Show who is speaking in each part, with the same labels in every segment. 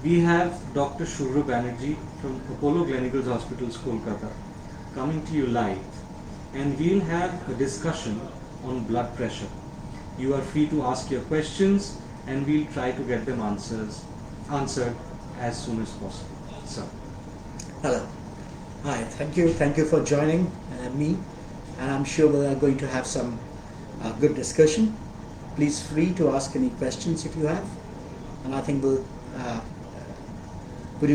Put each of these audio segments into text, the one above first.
Speaker 1: We have Dr. Shubhra Banerjee from Apollo Gleneagles Hospitals, Kolkata, coming to you live, and we'll have a discussion on blood pressure. You are free to ask your questions, and we'll try to get them answered as soon as possible. Sir.
Speaker 2: Hello. Hi. Thank you for joining me, and I'm sure we are going to have some good discussion. Please free to ask any questions if you have, and I think we'll. Would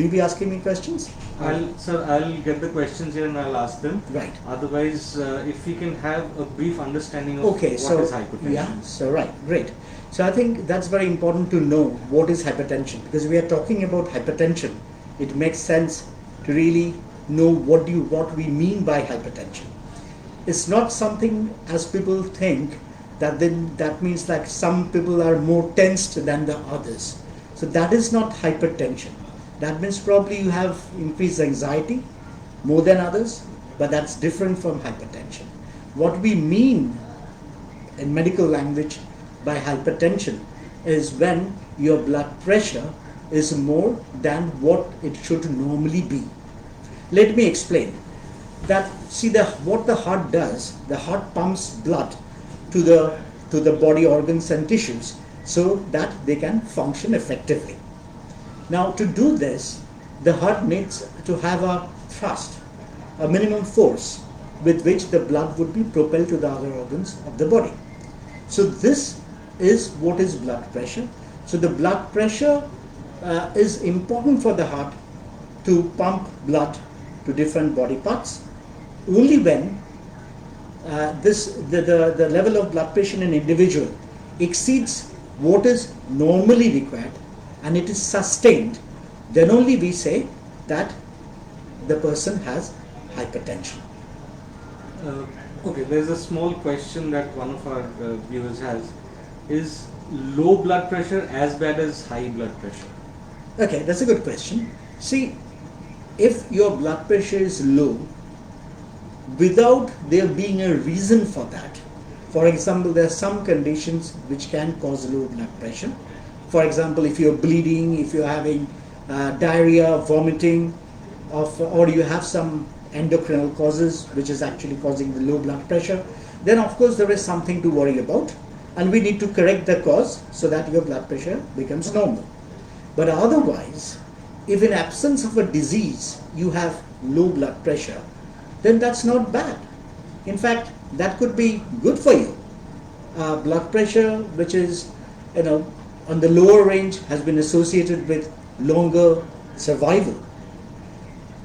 Speaker 2: you be asking me questions?
Speaker 1: I'll get the questions here and I'll ask them.
Speaker 2: Right.
Speaker 1: Otherwise, if we can have a brief understanding of
Speaker 2: Okay,
Speaker 1: what is hypertension.
Speaker 2: Yeah, so right, great. So I think that's very important to know what is hypertension, because we are talking about hypertension. It makes sense to really know what we mean by hypertension. It's not something as people think that means like some people are more tensed than the others. So that is not hypertension. That means probably you have increased anxiety more than others, but that's different from hypertension. What we mean in medical language by hypertension is when your blood pressure is more than what it should normally be. Let me explain. What the heart does, the heart pumps blood to the body organs and tissues so that they can function effectively. Now, to do this, the heart needs to have a thrust, a minimum force with which the blood would be propelled to the other organs of the body. So this is what is blood pressure. So the blood pressure is important for the heart to pump blood to different body parts. Only when the level of blood pressure in an individual exceeds what is normally required and it is sustained, then only we say that the person has hypertension.
Speaker 1: Okay, there's a small question that one of our viewers has. Is low blood pressure as bad as high blood pressure?
Speaker 2: Okay, that's a good question. See, if your blood pressure is low without there being a reason for that, for example, there are some conditions which can cause low blood pressure. For example, if you're bleeding, if you're having diarrhea, vomiting, or you have some endocrinal causes which is actually causing the low blood pressure, then of course there is something to worry about, and we need to correct the cause so that your blood pressure becomes normal. But otherwise, if in absence of a disease you have low blood pressure, then that's not bad. In fact, that could be good for you. Blood pressure which is on the lower range has been associated with longer survival.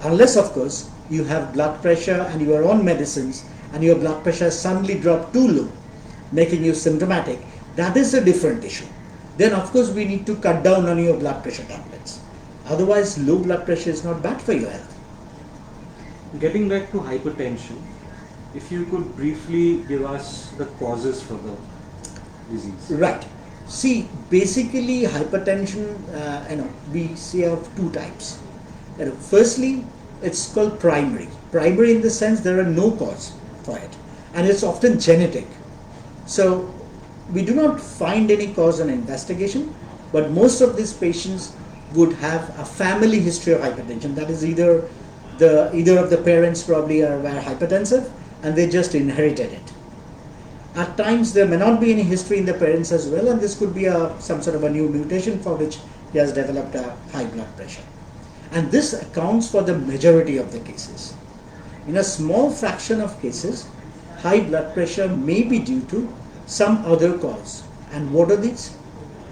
Speaker 2: Unless of course you have blood pressure and you are on medicines and your blood pressure suddenly dropped too low, making you symptomatic, that is a different issue. Then of course we need to cut down on your blood pressure tablets. Otherwise, low blood pressure is not bad for your health.
Speaker 1: Getting back to hypertension, if you could briefly give us the causes for the disease.
Speaker 2: Right. See, basically hypertension, we see of two types. Firstly, it's called primary. Primary in the sense there are no cause for it, and it's often genetic. So we do not find any cause on investigation, but most of these patients would have a family history of hypertension. That is either of the parents probably were hypertensive and they just inherited it. At times there may not be any history in the parents as well, and this could be some sort of a new mutation for which he has developed a high blood pressure. And this accounts for the majority of the cases. In a small fraction of cases, high blood pressure may be due to some other cause. And what are these?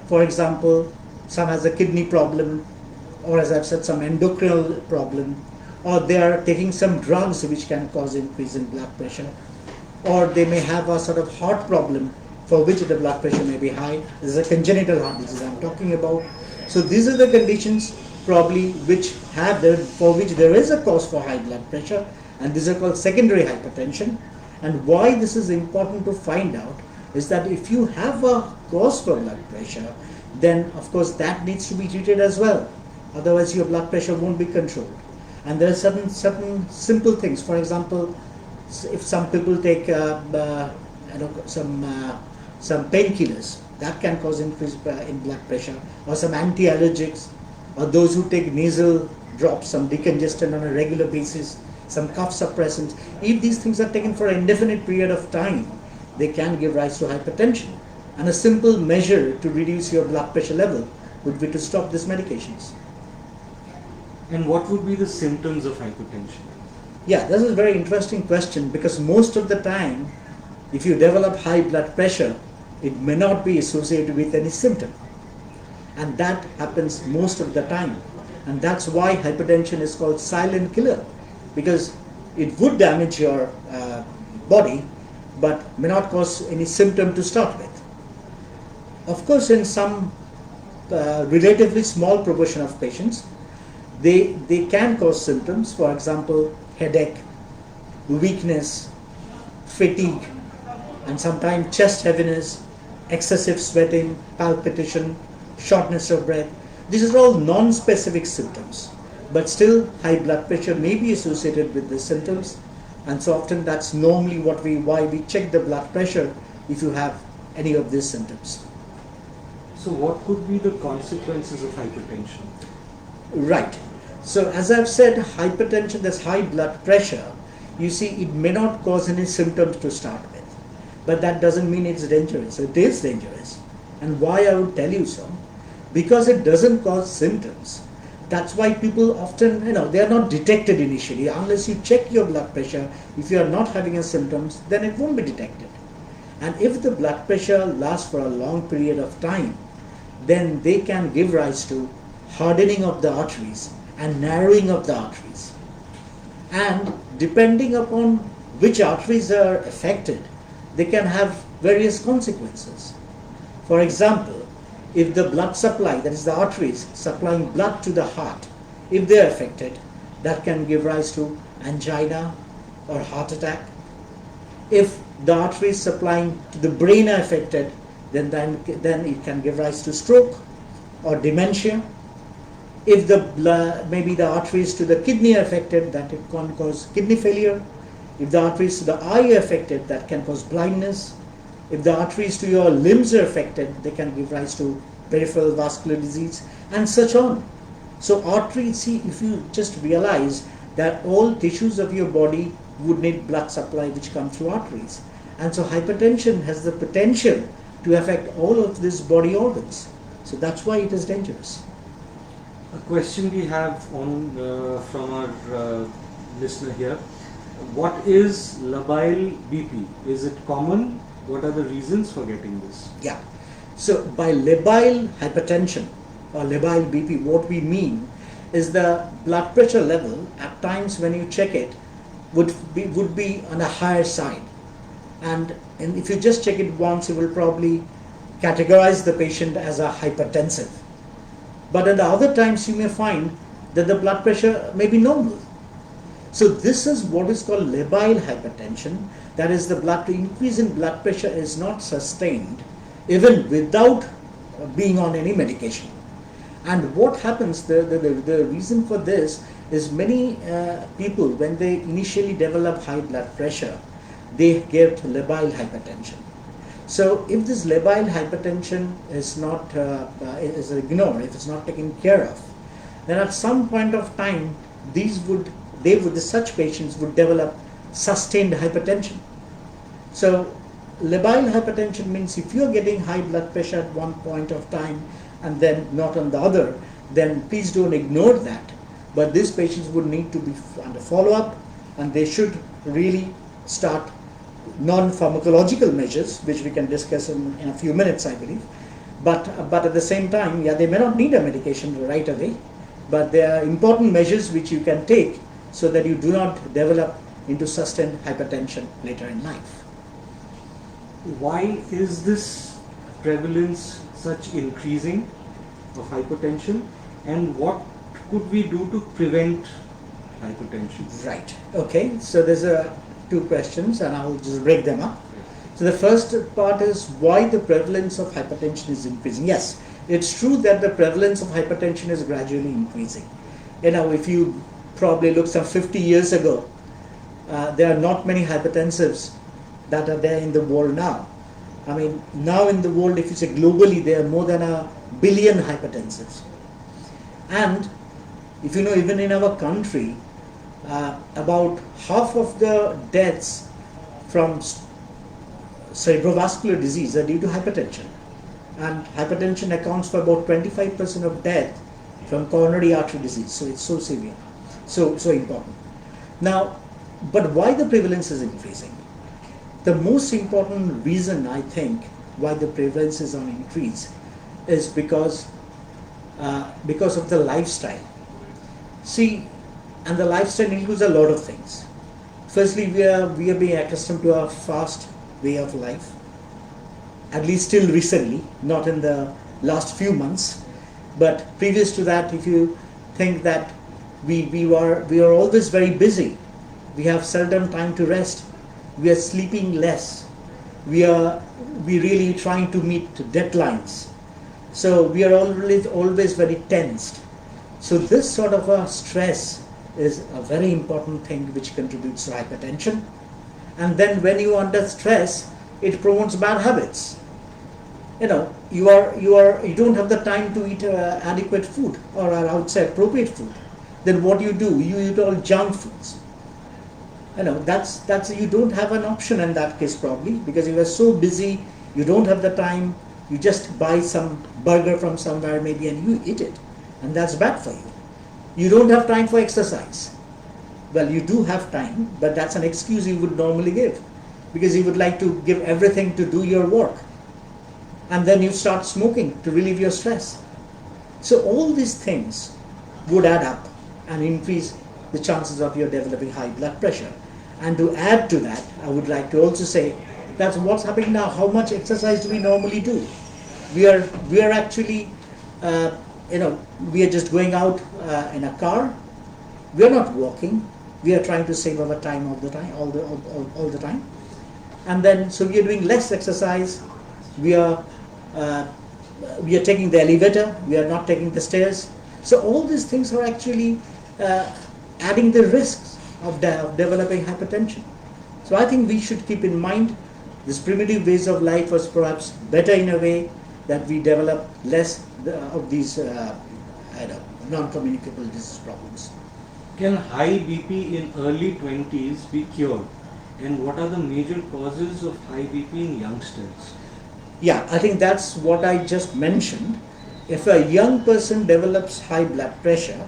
Speaker 2: For example, some has a kidney problem, or as I've said, some endocrine problem, or they are taking some drugs which can cause increase in blood pressure, or they may have a sort of heart problem for which the blood pressure may be high. This is a congenital heart disease I'm talking about. So these are the conditions probably for which there is a cause for high blood pressure, and these are called secondary hypertension. And why this is important to find out is that if you have a cause for blood pressure, then of course that needs to be treated as well. Otherwise your blood pressure won't be controlled. And there are certain simple things. For example, if some people take some painkillers, That can cause increase in blood pressure, or some anti-allergics, or those who take nasal drops, some decongestant on a regular basis, some cough suppressants. If these things are taken for an indefinite period of time, they can give rise to hypertension. And a simple measure to reduce your blood pressure level would be to stop these medications.
Speaker 1: And what would be the symptoms of hypertension?
Speaker 2: Yeah, this is a very interesting question, because most of the time, if you develop high blood pressure, it may not be associated with any symptom. And that happens most of the time. And that's why hypertension is called silent killer, because it would damage your body, but may not cause any symptom to start with. Of course, in some relatively small proportion of patients, they can cause symptoms. For example, headache, weakness, fatigue, and sometimes chest heaviness, excessive sweating, palpitation, shortness of breath. These are all non-specific symptoms, but still high blood pressure may be associated with the symptoms, and so often that's normally why we check the blood pressure if you have any of these symptoms.
Speaker 1: So what could be the consequences of hypertension?
Speaker 2: Right. So as I've said, hypertension, this high blood pressure, you see, it may not cause any symptoms to start with, but that doesn't mean it's dangerous. It is dangerous. And why I would tell you so? Because it doesn't cause symptoms. That's why people often, they are not detected initially. Unless you check your blood pressure, if you are not having a symptoms, then it won't be detected. And if the blood pressure lasts for a long period of time, then they can give rise to hardening of the arteries and narrowing of the arteries. And depending upon which arteries are affected, they can have various consequences. For example, if the blood supply, that is the arteries supplying blood to the heart, if they are affected, that can give rise to angina or heart attack. If the arteries supplying to the brain are affected, then it can give rise to stroke or dementia. If maybe the arteries to the kidney are affected, that it can cause kidney failure. If the arteries to the eye are affected, that can cause blindness. If the arteries to your limbs are affected, they can give rise to peripheral vascular disease, and such on. So arteries, see, if you just realize that all tissues of your body would need blood supply which come through arteries. And so hypertension has the potential to affect all of these body organs. So that's why it is dangerous.
Speaker 1: A question we have from our listener here. What is labile BP? Is it common? What are the reasons for getting this?
Speaker 2: Yeah. So by labile hypertension or labile BP, what we mean is the blood pressure level at times when you check it would be on a higher side. And if you just check it once, you will probably categorize the patient as a hypertensive. But at the other times you may find that the blood pressure may be normal. So this is what is called labile hypertension. That is, the increase in blood pressure is not sustained even without being on any medication. And what happens, the reason for this is many people, when they initially develop high blood pressure, they get labile hypertension. So if this labile hypertension is not is ignored, if it's not taken care of, then at some point of time such patients would develop sustained hypertension. So labile hypertension means if you're getting high blood pressure at one point of time and then not on the other, then please don't ignore that. But these patients would need to be under follow-up, and they should really start non-pharmacological measures, which we can discuss in a few minutes, I believe. But at the same time, they may not need a medication right away, but there are important measures which you can take so that you do not develop into sustained hypertension later in life.
Speaker 1: Why is this prevalence such increasing of hypertension, and what could we do to prevent hypertension?
Speaker 2: Right. Okay. So there's two questions, and I'll just break them up. So the first part is why the prevalence of hypertension is increasing. Yes, it's true that the prevalence of hypertension is gradually increasing. If you probably look some 50 years ago, there are not many hypertensives that are there in the world now. I mean, now in the world, if you say globally, there are more than 1 billion hypertensives. And if you know, even in our country, about half of the deaths from cerebrovascular disease are due to hypertension. And hypertension accounts for about 25% of death from coronary artery disease. So it's so severe, so important. Now, but why the prevalence is increasing? The most important reason, I think, why the prevalence is on increase is because of the lifestyle. See, and the lifestyle includes a lot of things. Firstly, we are being accustomed to a fast way of life, at least till recently, not in the last few months, but previous to that, if you think that we are always very busy, we have seldom time to rest, we are sleeping less, we really trying to meet deadlines, so we are always very tensed. So this sort of a stress is a very important thing which contributes to hypertension. And then when you are under stress, it promotes bad habits. You know, you don't have the time to eat adequate food or outside appropriate food. Then what do? You eat all junk foods. You know, that's you don't have an option in that case, probably, because you are so busy, you don't have the time, you just buy some burger from somewhere maybe and you eat it, and that's bad for you. You don't have time for exercise. Well, you do have time, but that's an excuse you would normally give, because you would like to give everything to do your work. And then you start smoking to relieve your stress. So all these things would add up and increase the chances of your developing high blood pressure. And to add to that, I would like to also say that's what's happening now. How much exercise do we normally do? We are actually, we are just going out in a car. We are not walking. We are trying to save our time all the time. And then, so we are doing less exercise. We are taking the elevator. We are not taking the stairs. So all these things are actually adding the risks of developing hypertension. So I think we should keep in mind this primitive ways of life was perhaps better in a way that we develop less of these non-communicable disease problems.
Speaker 1: Can high BP in early 20s be cured? And what are the major causes of high BP in youngsters?
Speaker 2: Yeah, I think that's what I just mentioned. If a young person develops high blood pressure,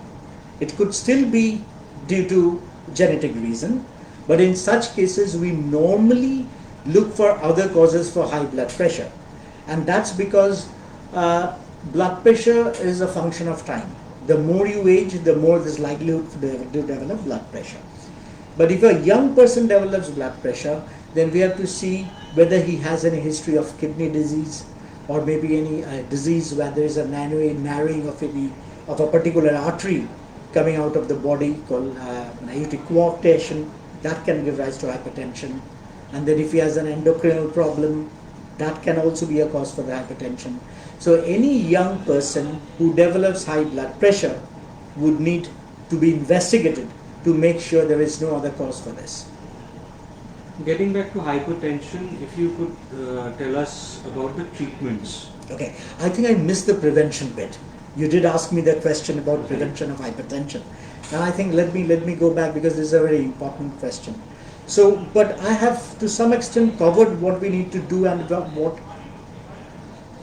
Speaker 2: it could still be due to genetic reason, but in such cases we normally look for other causes for high blood pressure, and that's because blood pressure is a function of time. The more you age, the more there's likelihood to develop blood pressure. But if a young person develops blood pressure, then we have to see whether he has any history of kidney disease or maybe any disease where there is a narrowing of a particular artery coming out of the body called aortic coarctation. That can give rise to hypertension. And then if he has an endocrinal problem, that can also be a cause for the hypertension. So any young person who develops high blood pressure would need to be investigated to make sure there is no other cause for this.
Speaker 1: Getting back to hypertension, if you could tell us about the treatments.
Speaker 2: Okay, I think I missed the prevention bit. You did ask me the question about prevention of hypertension, and I think let me go back because this is a very important question. So, but I have to some extent covered what we need to do and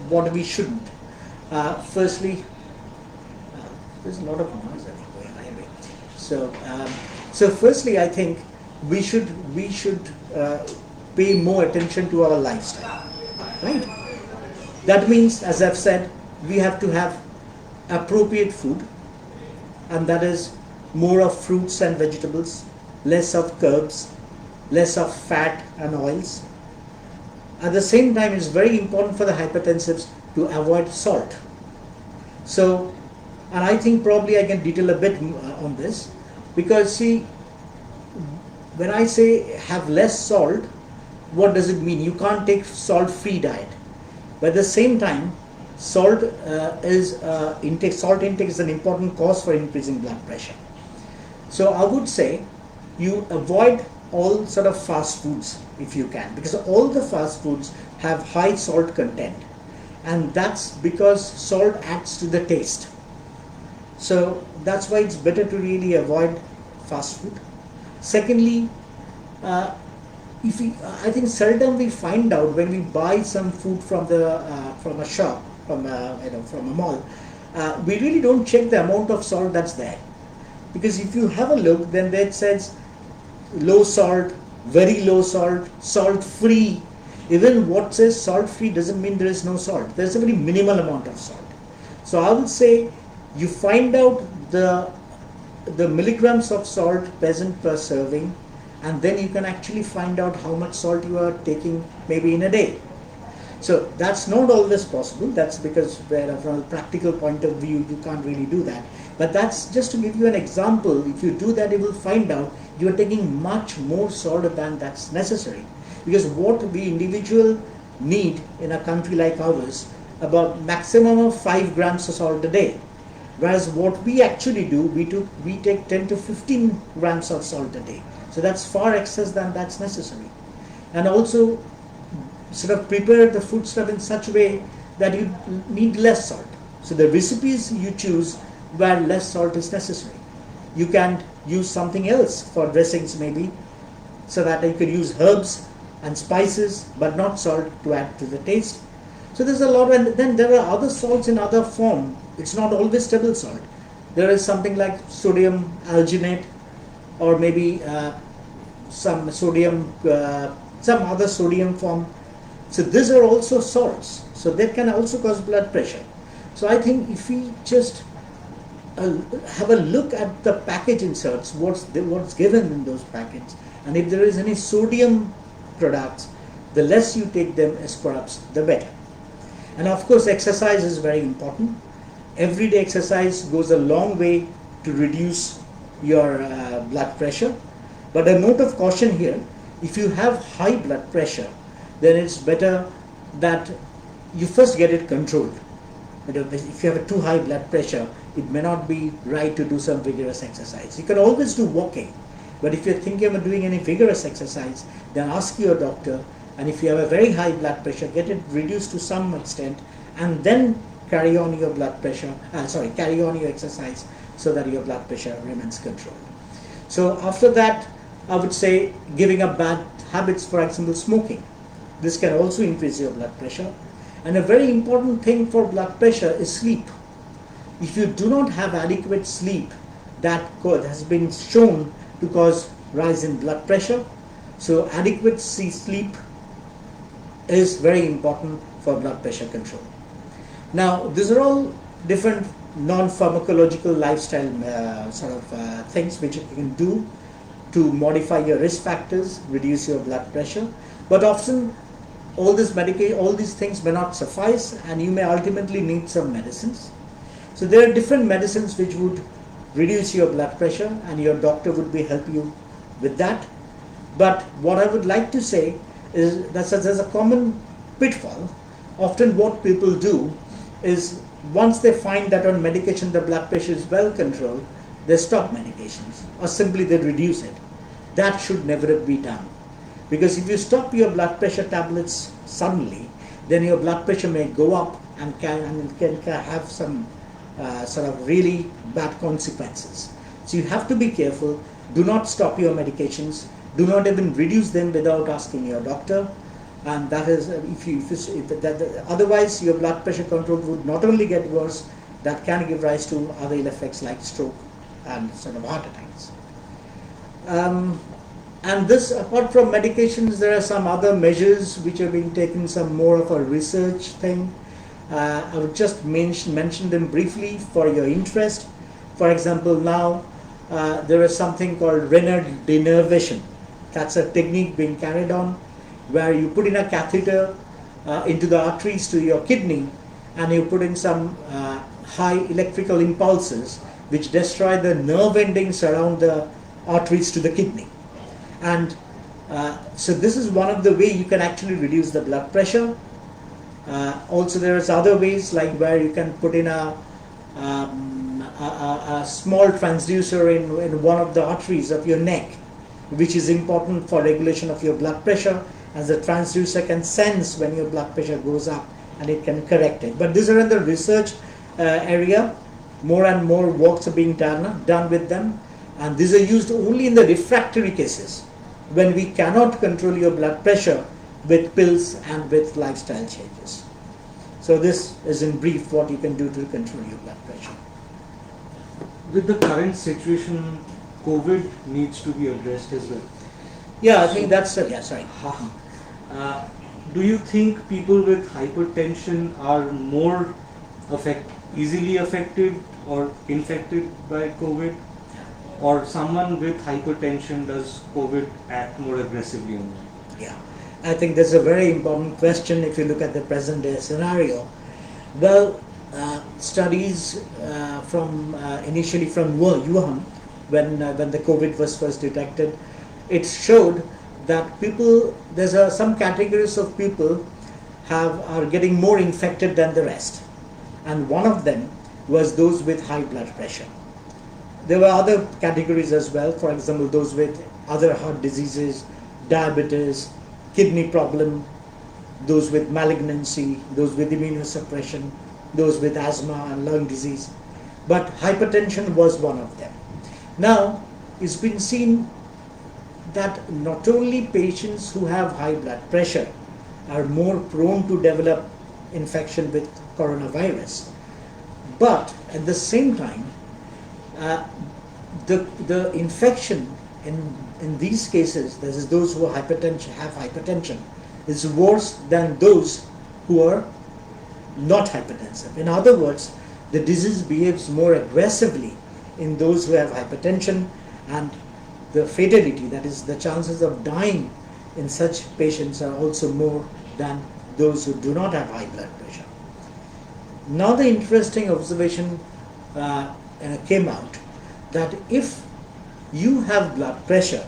Speaker 2: what we shouldn't. Firstly, there's a lot of noise anyway. So firstly, I think we should pay more attention to our lifestyle, right? That means, as I've said, we have to have appropriate food, and that is more of fruits and vegetables, less of carbs, less of fat and oils. At the same time, it's very important for the hypertensives to avoid salt. So, and I think probably I can detail a bit on this, because see, when I say have less salt, what does it mean? You can't take salt-free diet. But at the same time, salt intake is an important cause for increasing blood pressure. So I would say you avoid all sort of fast foods if you can, because all the fast foods have high salt content, and that's because salt adds to the taste. So that's why it's better to really avoid fast food. Secondly, uh, if we, I think seldom we find out when we buy some food from a shop, from a mall, we really don't check the amount of salt that's there, because if you have a look, then it says low salt, very low salt, salt free. Even what says salt free doesn't mean there is no salt. There's a very minimal amount of salt. So I would say you find out the milligrams of salt present per serving, and then you can actually find out how much salt you are taking maybe in a day. So that's not always possible. That's because from a practical point of view, you can't really do that. But that's just to give you an example. If you do that, you will find out you are taking much more salt than that's necessary. Because what we individual need in a country like ours, about maximum of 5 grams of salt a day. Whereas what we actually do, we take 10 to 15 grams of salt a day. So that's far excess than that's necessary. And also sort of prepare the food stuff in such a way that you need less salt. So the recipes you choose where less salt is necessary. You can use something else for dressings maybe, so that you could use herbs and spices but not salt to add to the taste. So there's a lot, and then there are other salts in other form. It's not always table salt. There is something like sodium alginate, or maybe some other sodium form. So these are also salts. So that can also cause blood pressure. So I think if we just have a look at the package inserts, what's given in those packets, and if there is any sodium products, the less you take them as crops, the better. And of course, exercise is very important. Everyday exercise goes a long way to reduce your blood pressure. But a note of caution here, if you have high blood pressure, then it's better that you first get it controlled. If you have a too high blood pressure, it may not be right to do some vigorous exercise. You can always do walking, but if you're thinking of doing any vigorous exercise, then ask your doctor, and if you have a very high blood pressure, get it reduced to some extent, and then carry on your carry on your exercise so that your blood pressure remains controlled. So after that, I would say giving up bad habits, for example, smoking. This can also increase your blood pressure. And a very important thing for blood pressure is sleep. If you do not have adequate sleep, that has been shown to cause rise in blood pressure. So adequate sleep is very important for blood pressure control. Now, these are all different non-pharmacological lifestyle things which you can do to modify your risk factors, reduce your blood pressure. But often all these things may not suffice, and you may ultimately need some medicines. So there are different medicines which would reduce your blood pressure, and your doctor would help you with that. But what I would like to say is that there's a common pitfall. Often what people do is, once they find that on medication the blood pressure is well controlled, they stop medications, or simply they reduce it. That should never be done. Because if you stop your blood pressure tablets suddenly, then your blood pressure may go up and can have some really bad consequences. So you have to be careful. Do not stop your medications. Do not even reduce them without asking your doctor. And that is, otherwise your blood pressure control would not only get worse, that can give rise to other ill effects like stroke and heart attacks. And this, apart from medications, there are some other measures which are being taken, some more of a research thing. I would just mention them briefly for your interest. For example, now there is something called renal denervation. That's a technique being carried on where you put in a catheter into the arteries to your kidney, and you put in some high electrical impulses which destroy the nerve endings around the arteries to the kidney. And so this is one of the ways you can actually reduce the blood pressure. Also there's other ways, like where you can put in a small transducer in one of the arteries of your neck, which is important for regulation of your blood pressure, as the transducer can sense when your blood pressure goes up and it can correct it. But these are in the research area. More and more works are being done with them, and these are used only in the refractory cases when we cannot control your blood pressure with pills and with lifestyle changes. So this is in brief what you can do to control your blood pressure.
Speaker 1: With the current situation, COVID needs to be addressed as well.
Speaker 2: Yeah, I think that's yeah. Sorry.
Speaker 1: Uh, do you think people with hypertension are more easily affected or infected by COVID? Or someone with hypertension, does COVID act more aggressively on them?
Speaker 2: Yeah, I think that's a very important question if you look at the present day scenario. Well, studies from initially from Wuhan, when the COVID was first detected, it showed that some categories of people are getting more infected than the rest, and one of them was those with high blood pressure. There were other categories as well, for example, those with other heart diseases, diabetes, kidney problem, those with malignancy, those with immunosuppression, those with asthma and lung disease. But hypertension was one of them. Now, it's been seen that not only patients who have high blood pressure are more prone to develop infection with coronavirus, but at the same time, the infection in these cases, that is those who have hypertension, is worse than those who are not hypertensive. In other words, the disease behaves more aggressively in those who have hypertension, and the fatality, that is the chances of dying in such patients, are also more than those who do not have high blood pressure. Now the interesting observation came out that if you have blood pressure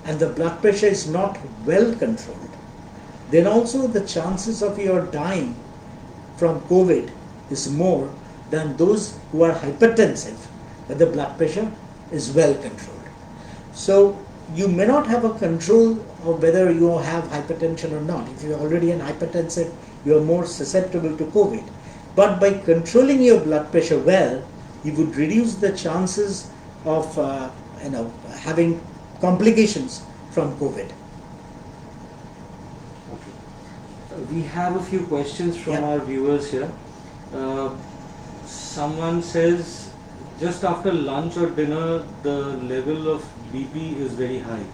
Speaker 2: and the blood pressure is not well controlled, then also the chances of your dying from COVID is more than those who are hypertensive, but the blood pressure is well controlled. So you may not have a control of whether you have hypertension or not. If you're already an hypertensive, you are more susceptible to COVID. But by controlling your blood pressure well, you would reduce the chances of having complications from COVID.
Speaker 1: Okay. We have a few questions from our viewers here. Someone says, just after lunch or dinner, the level of BP is very high,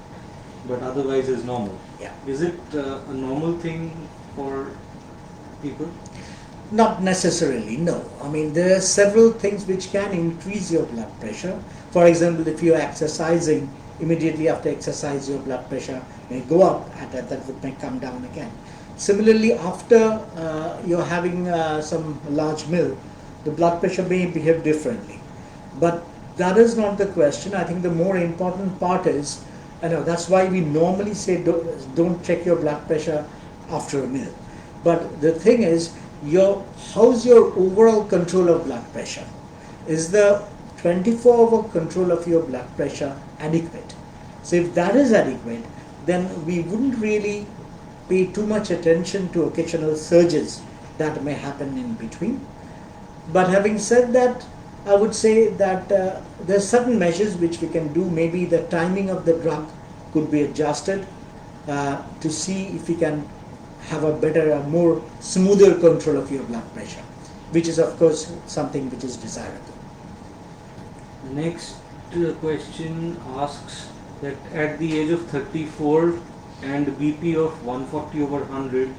Speaker 1: but otherwise is normal.
Speaker 2: Yeah.
Speaker 1: Is it a normal thing for people?
Speaker 2: Not necessarily, no. I mean, there are several things which can increase your blood pressure. For example, if you're exercising, immediately after exercise, your blood pressure may go up, and that may come down again. Similarly, after you're having some large meal, the blood pressure may behave differently. But that is not the question. I think the more important part is, that's why we normally say don't check your blood pressure after a meal. But the thing is, how's your overall control of blood pressure? Is the 24-hour control of your blood pressure adequate? So if that is adequate, then we wouldn't really pay too much attention to occasional surges that may happen in between. But having said that, I would say that there are certain measures which we can do. Maybe the timing of the drug could be adjusted to see if we can have a better, a more smoother control of your blood pressure, which is of course something which is desirable.
Speaker 1: Next question asks that at the age of 34 and BP of 140 over 100,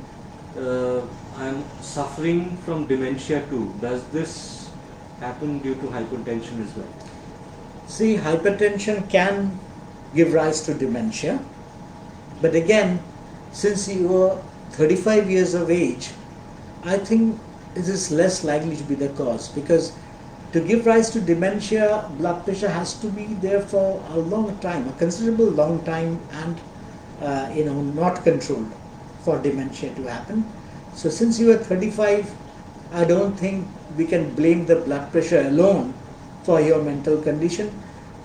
Speaker 1: I am suffering from dementia too. Does this happen due to hypertension as well?
Speaker 2: See, hypertension can give rise to dementia, but again, since you are 35 years of age, I think it is less likely to be the cause, because to give rise to dementia, blood pressure has to be there for a long time, a considerable long time, and not controlled for dementia to happen. So since you are 35, I don't think we can blame the blood pressure alone for your mental condition.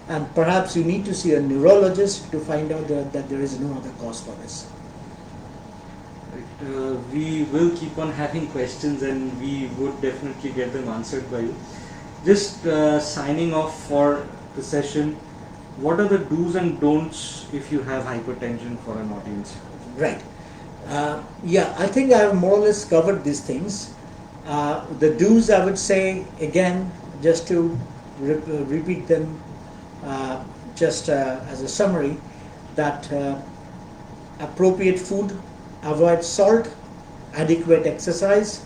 Speaker 2: and perhaps you need to see a neurologist to find out that there is no other cause for this.
Speaker 1: We will keep on having questions, and we would definitely get them answered by you. Just signing off for the session, what are the do's and don'ts if you have hypertension for an audience?
Speaker 2: Right. Yeah, I think I have more or less covered these things. The do's, I would say, again, just to repeat them, just as a summary, that appropriate food, avoid salt, adequate exercise,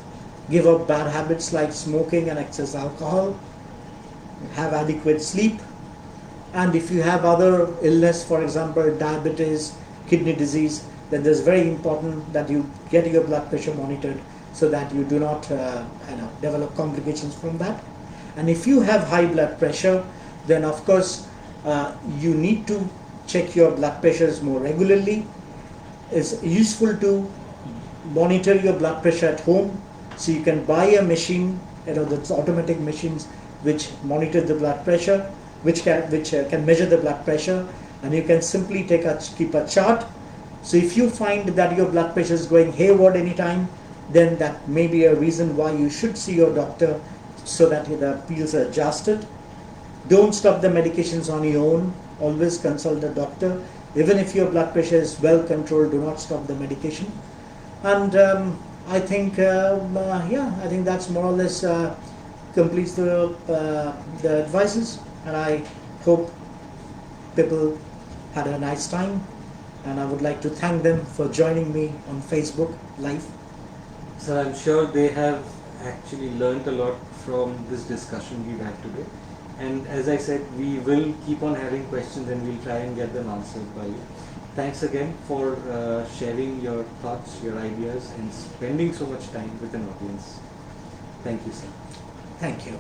Speaker 2: give up bad habits like smoking and excess alcohol, have adequate sleep, and if you have other illness, for example, diabetes, kidney disease, then it's very important that you get your blood pressure monitored so that you do not develop complications from that. And if you have high blood pressure, then of course you need to check your blood pressures more regularly. It's useful to monitor your blood pressure at home, so you can buy a machine, that's automatic machines which monitor the blood pressure, which can measure the blood pressure, and you can simply keep a chart. So if you find that your blood pressure is going hayward anytime, then that may be a reason why you should see your doctor so that the pills are adjusted. Don't stop the medications on your own. Always consult the doctor. Even if your blood pressure is well controlled, do not stop the medication. And I think, I think that's more or less completes the advices. And I hope people had a nice time. And I would like to thank them for joining me on Facebook Live.
Speaker 1: So I'm sure they have actually learnt a lot from this discussion we've had today. And as I said, we will keep on having questions and we'll try and get them answered by you. Thanks again for sharing your thoughts, your ideas, and spending so much time with an audience. Thank you, sir.
Speaker 2: Thank you.